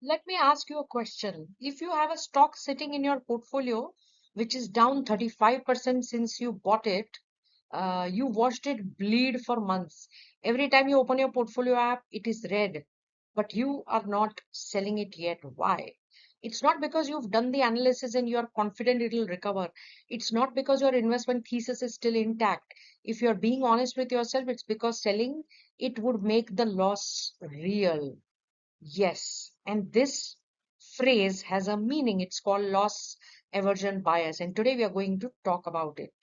Let me ask you a question. If you have a stock sitting in your portfolio which is down 35% since you bought it, you watched it bleed for months. Every time you open your portfolio app, it is red, but you are not selling it yet. Why? It's not because you've done the analysis and you're confident it'll recover. It's not because your investment thesis is still intact. If you're being honest with yourself, it's because selling it would make the loss real. Yes, and this phrase has a meaning. It's called loss aversion bias, and today we are going to talk about it.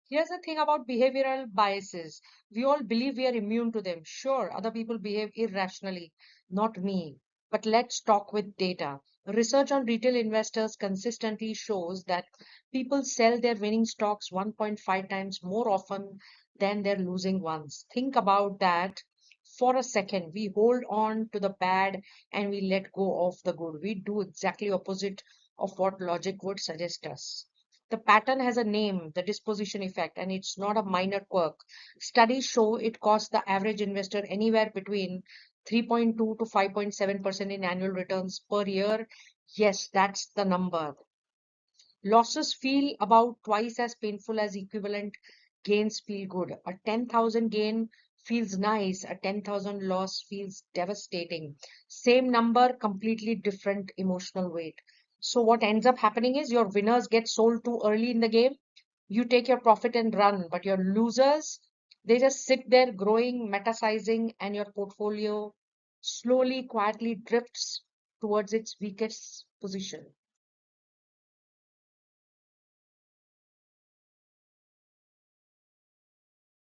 Here's the thing about behavioral biases. We all believe we are immune to them. Sure, other people behave irrationally, not me. But let's talk with data. Research on retail investors consistently shows that people sell their winning stocks 1.5 times more often than their losing ones. Think about that for a second. We hold on to the bad and we let go of the good. We do exactly opposite of what logic would suggest us. The pattern has a name, the disposition effect, and it's not a minor quirk. Studies show it costs the average investor anywhere between 3.2 to 5.7% in annual returns per year. Yes, that's the number. Losses feel about twice as painful as equivalent gains feel good. A 10,000 gain feels nice, a 10,000 loss feels devastating. Same number, completely different emotional weight. So, what ends up happening is your winners get sold too early in the game. You take your profit and run, but your losers, they just sit there growing, metasizing, and your portfolio slowly, quietly drifts towards its weakest position.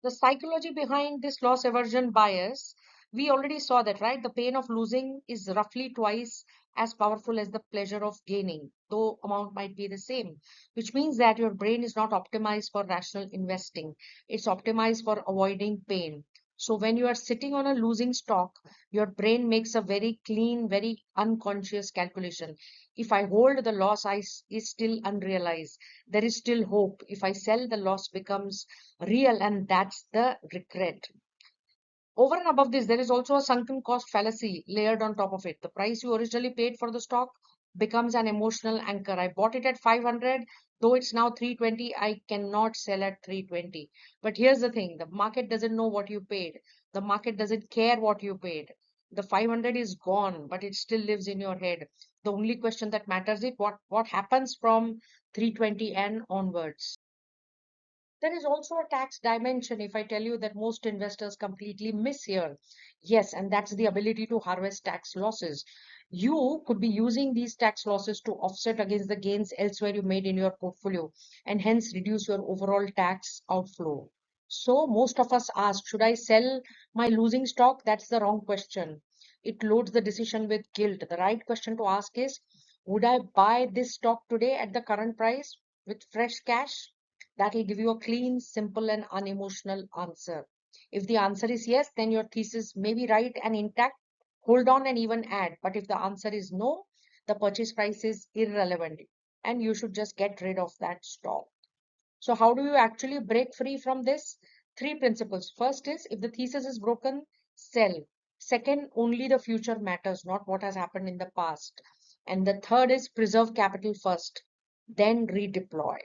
The psychology behind this loss aversion bias, we already saw that, right? The pain of losing is roughly twice as powerful as the pleasure of gaining, though amount might be the same, which means that your brain is not optimized for rational investing. It's optimized for avoiding pain. So when you are sitting on a losing stock, your brain makes a very clean, very unconscious calculation. If I hold, the loss is still unrealized. There is still hope. If I sell, the loss becomes real, and that's the regret. Over and above this, there is also a sunken cost fallacy layered on top of it. The price you originally paid for the stock becomes an emotional anchor. I bought it at 500, though it's now 320. I cannot sell at 320. But here's the thing, the market doesn't know what you paid, the market doesn't care what you paid. The 500 is gone, but it still lives in your head. The only question that matters is what happens from 320 and onwards. There is also a tax dimension if I tell you that most investors completely miss here. Yes, and that's the ability to harvest tax losses. You could be using these tax losses to offset against the gains elsewhere you made in your portfolio and hence reduce your overall tax outflow. So, most of us ask, should I sell my losing stock? That's the wrong question. It loads the decision with guilt. The right question to ask is, would I buy this stock today at the current price with fresh cash? That'll give you a clean, simple, and unemotional answer. If the answer is yes, then your thesis may be right and intact. Hold on and even add. But if the answer is no, the purchase price is irrelevant and you should just get rid of that stock. So, how do you actually break free from this? Three principles. First is if the thesis is broken, sell. Second, only the future matters, not what has happened in the past. And the third is preserve capital first, then redeploy.